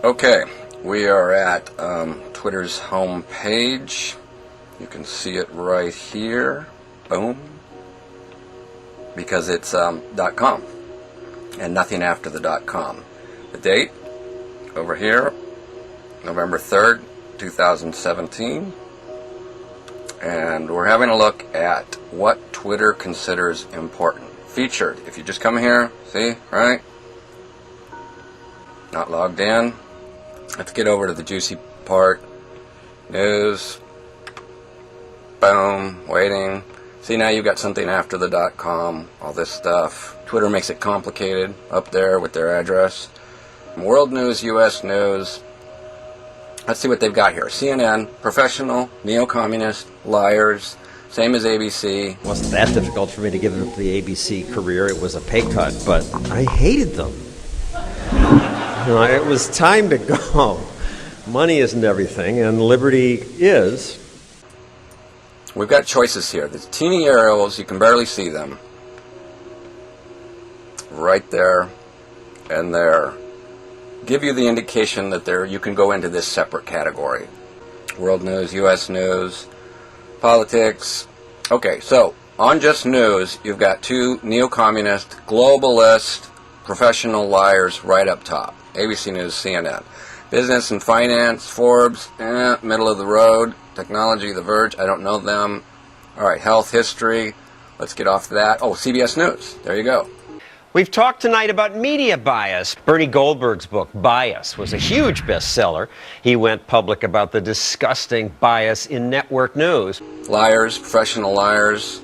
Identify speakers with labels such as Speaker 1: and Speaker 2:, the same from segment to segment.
Speaker 1: Okay, we are at Twitter's home page. You can see it right here. Boom. Because it's .com and nothing after the .com. The date over here, November 3rd, 2017. And we're having a look at what Twitter considers important. Featured. If you just come here, see, right? Not logged in. Let's get over to the juicy part. News. Boom. Waiting. See, now you've got something after the .com. All this stuff. Twitter makes it complicated up there with their address. World news, U.S. news. Let's see what they've got here. CNN, professional, neo-communist, liars, same as ABC.
Speaker 2: It wasn't that difficult for me to give up the ABC career. It was a pay cut, but I hated them. It was time to go. Money isn't everything, and liberty is.
Speaker 1: We've got choices here. There's teeny arrows, you can barely see them. Right there and there. Give you the indication that you can go into this separate category. World news, U.S. news, politics. Okay, so on just news, you've got two neo-communist, globalist, professional liars right up top. ABC News, CNN. Business and finance, Forbes, middle of the road. Technology, The Verge, I don't know them. All right, health, history. Let's get off that. Oh, CBS News. There you go.
Speaker 2: We've talked tonight about media bias. Bernie Goldberg's book, Bias, was a huge bestseller. He went public about the disgusting bias in network news.
Speaker 1: Liars, professional liars,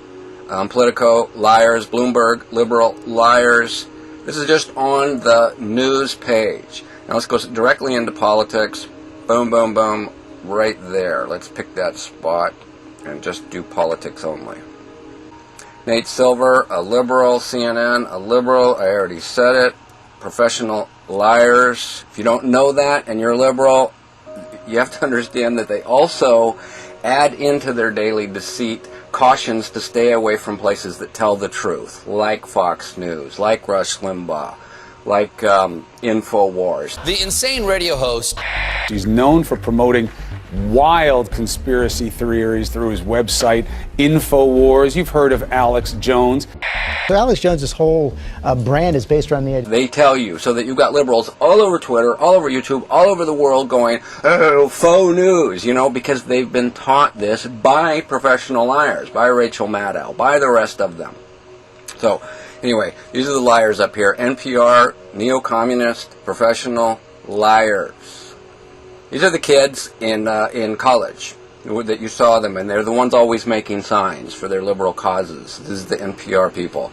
Speaker 1: Politico, liars, Bloomberg, liberal, liars. This is just on the news page. Now let's go directly into politics. Boom, boom, boom, right there. Let's pick that spot and just do politics only. Nate Silver, a liberal. CNN, a liberal. I already said it. Professional liars. If you don't know that and you're liberal, you have to understand that they also add into their daily deceit cautions to stay away from places that tell the truth, like Fox News, like Rush Limbaugh, like InfoWars.
Speaker 3: The insane radio host.
Speaker 4: He's known for promoting wild conspiracy theories through his website, InfoWars. You've heard of Alex Jones.
Speaker 5: So Alex Jones' whole brand is based around the idea.
Speaker 1: They tell you, so that you've got liberals all over Twitter, all over YouTube, all over the world going, oh, faux news, because they've been taught this by professional liars, by Rachel Maddow, by the rest of them. So, anyway, these are the liars up here. NPR, neo-communist, professional liars. These are the kids in college that you saw them, and they're the ones always making signs for their liberal causes. This is the NPR people.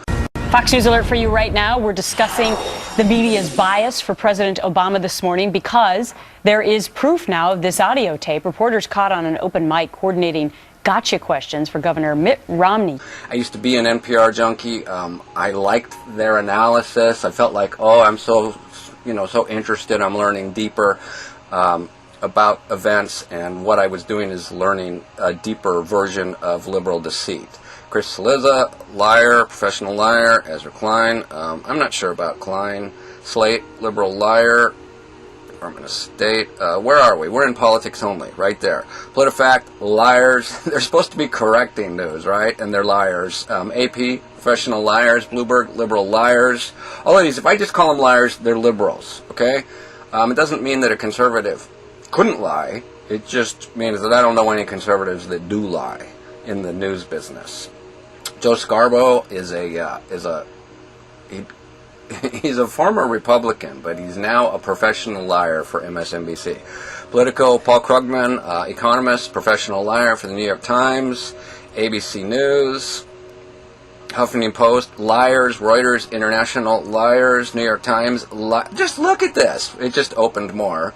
Speaker 6: Fox News alert for you right now. We're discussing the media's bias for President Obama this morning because there is proof now of this audio tape. Reporters caught on an open mic coordinating gotcha questions for Governor Mitt Romney. I
Speaker 1: used to be an NPR junkie. I liked their analysis. I felt like, I'm so interested. I'm learning deeper about events, and what I was doing is learning a deeper version of liberal deceit. Chris Cillizza, liar, professional liar. Ezra Klein, I'm not sure about Klein. Slate, liberal liar. Department of State. Where are we? We're in politics only, right there. PolitiFact, liars. They're supposed to be correcting news, right? And they're liars. AP, professional liars. Bloomberg, liberal liars. All of these, if I just call them liars, they're liberals, okay? It doesn't mean that a conservative couldn't lie. It just means that I don't know any conservatives that do lie in the news business. Joe Scarborough is he's a former Republican, but he's now a professional liar for MSNBC. Politico, Paul Krugman, economist, professional liar for the New York Times, ABC News, Huffington Post, liars, Reuters, international liars, New York Times. Just look at this. It just opened more.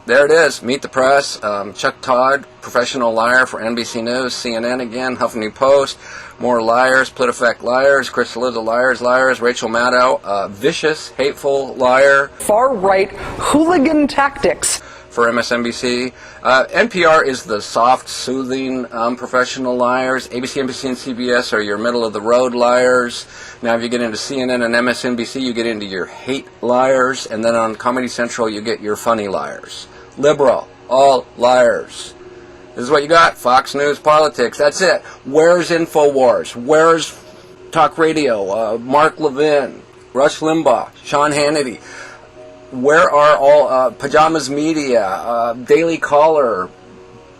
Speaker 1: There it is. Meet the Press. Chuck Todd, professional liar for NBC News. CNN again. Huffington Post. More liars. PolitiFact liars. Chris Cillizza liars. Rachel Maddow, vicious, hateful liar.
Speaker 7: Far-right hooligan tactics.
Speaker 1: for MSNBC. NPR is the soft, soothing, professional liars. ABC, NBC, and CBS are your middle-of-the-road liars. Now, if you get into CNN and MSNBC, you get into your hate liars. And then on Comedy Central, you get your funny liars. Liberal, all liars. This is what you got. Fox News Politics. That's it. Where's InfoWars? Where's Talk Radio? Mark Levin, Rush Limbaugh, Sean Hannity. Where are all Pajamas Media, Daily Caller,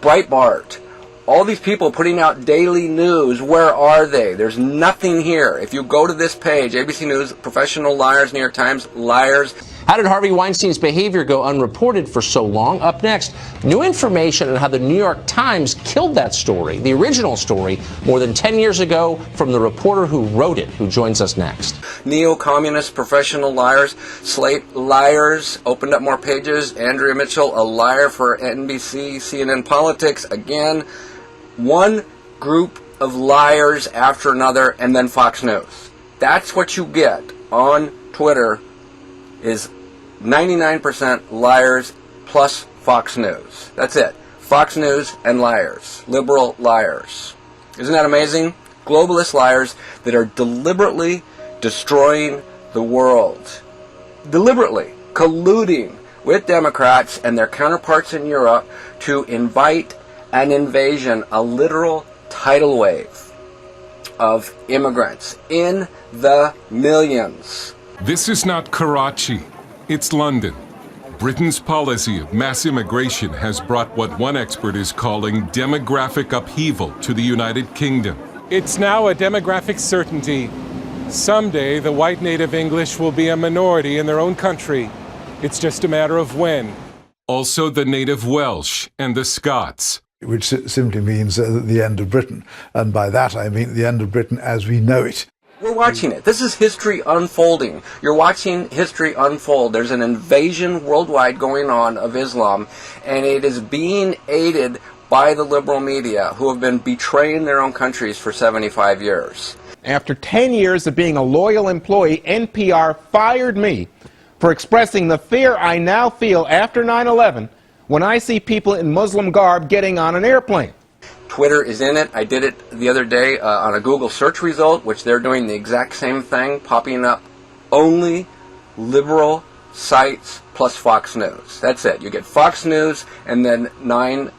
Speaker 1: Breitbart? All these people putting out daily news, where are they? There's nothing here. If you go to this page, ABC News, professional liars, New York Times, liars.
Speaker 3: How did Harvey Weinstein's behavior go unreported for so long? Up next, new information on how the New York Times killed that story, the original story, more than 10 years ago, from the reporter who wrote it, who joins us next.
Speaker 1: Neo-communist professional liars, Slate liars, opened up more pages. Andrea Mitchell, a liar for NBC, CNN Politics. Again, one group of liars after another, and then Fox News. That's what you get on Twitter, is 99% liars plus Fox News. That's it. Fox News and liars. Liberal liars. Isn't that amazing? Globalist liars that are deliberately destroying the world. Deliberately colluding with Democrats and their counterparts in Europe to invite an invasion, a literal tidal wave of immigrants in the millions.
Speaker 7: This is not Karachi, it's London. Britain's policy of mass immigration has brought what one expert is calling demographic upheaval to the United Kingdom.
Speaker 8: It's now a demographic certainty. Someday the white native English will be a minority in their own country. It's just a matter of when.
Speaker 7: Also the native Welsh and the Scots.
Speaker 9: Which simply means the end of Britain. And by that I mean the end of Britain as we know it.
Speaker 1: We're watching it. This is history unfolding. You're watching history unfold. There's an invasion worldwide going on of Islam, and it is being aided by the liberal media, who have been betraying their own countries for 75 years.
Speaker 10: After 10 years of being a loyal employee, NPR fired me for expressing the fear I now feel after 9/11 when I see people in Muslim garb getting on an airplane.
Speaker 1: Twitter is in it. I did it the other day on a Google search result, which they're doing the exact same thing, popping up only liberal sites plus Fox News. That's it. You get Fox News and then 9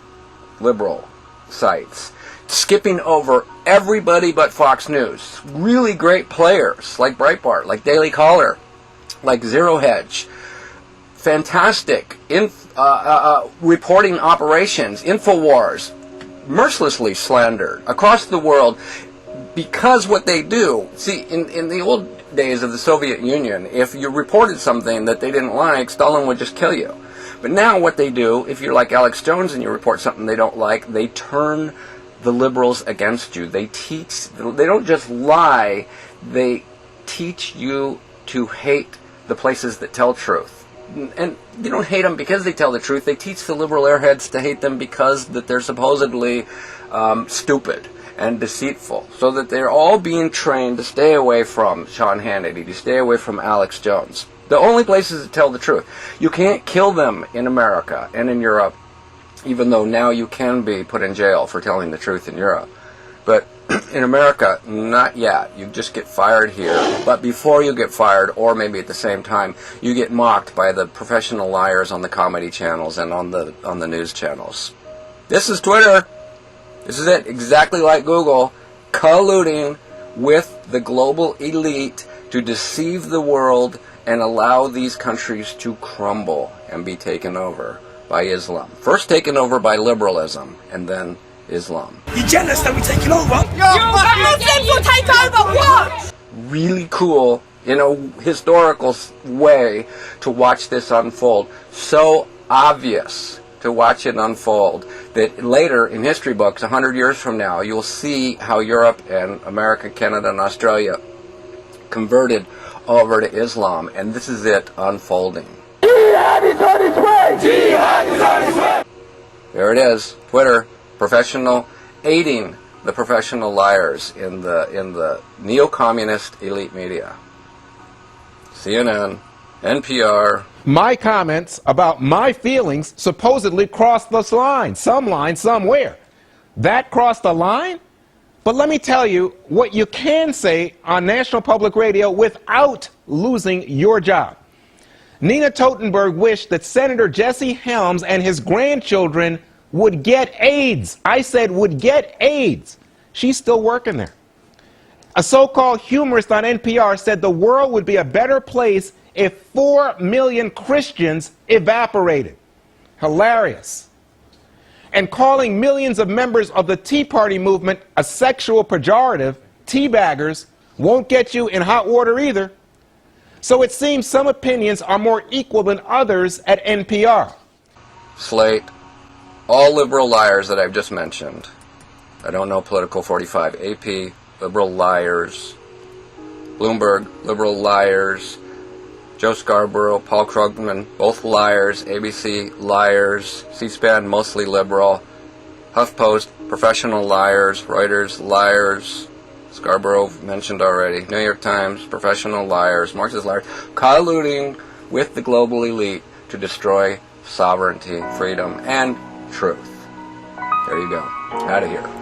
Speaker 1: liberal sites. Skipping over everybody but Fox News. Really great players like Breitbart, like Daily Caller, like Zero Hedge. Fantastic reporting operations, InfoWars, mercilessly slandered across the world because what they do, see, in the old days of the Soviet Union, if you reported something that they didn't like, Stalin would just kill you. But now what they do, if you're like Alex Jones and you report something they don't like, they turn the liberals against you. They don't just lie, they teach you to hate the places that tell truth. And you don't hate them because they tell the truth. They teach the liberal airheads to hate them because that they're supposedly stupid and deceitful. So that they're all being trained to stay away from Sean Hannity, to stay away from Alex Jones. The only places that tell the truth. You can't kill them in America and in Europe, even though now you can be put in jail for telling the truth in Europe. But in America, not yet. You just get fired here. But before you get fired, or maybe at the same time, you get mocked by the professional liars on the comedy channels and on the news channels. This is Twitter. This is it. Exactly like Google, colluding with the global elite to deceive the world and allow these countries to crumble and be taken over by Islam. First taken over by liberalism, and then Islam.
Speaker 11: You jealous that we're taking over? Muslims will take over what?
Speaker 1: Really cool, in a historical way, to watch this unfold. So obvious to watch it unfold that later in history books, 100 years from now, you'll see how Europe and America, Canada, and Australia converted over to Islam, and this is it unfolding.
Speaker 11: Jihad is on its way! Jihad is on its way!
Speaker 1: There it is, Twitter. Professional, aiding the professional liars in the neo-communist elite media. CNN, NPR,
Speaker 10: My comments about my feelings supposedly crossed this line somewhere. That crossed the line? But let me tell you what you can say on National Public Radio without losing your job. Nina Totenberg wished that Senator Jesse Helms and his grandchildren would get AIDS. I said would get AIDS. She's still working there. A so-called humorist on NPR said the world would be a better place if 4 million Christians evaporated. Hilarious. And calling millions of members of the Tea Party movement a sexual pejorative, teabaggers, won't get you in hot water either. So it seems some opinions are more equal than others at NPR.
Speaker 1: Slate, all liberal liars that I've just mentioned. I don't know Political 45. AP, liberal liars. Bloomberg, liberal liars. Joe Scarborough, Paul Krugman, both liars. ABC, liars. C-SPAN, mostly liberal. HuffPost, professional liars. Reuters, liars. Scarborough, mentioned already. New York Times, professional liars. Marxist liars. Colluding with the global elite to destroy sovereignty, freedom, and truth. There you go. Out of here.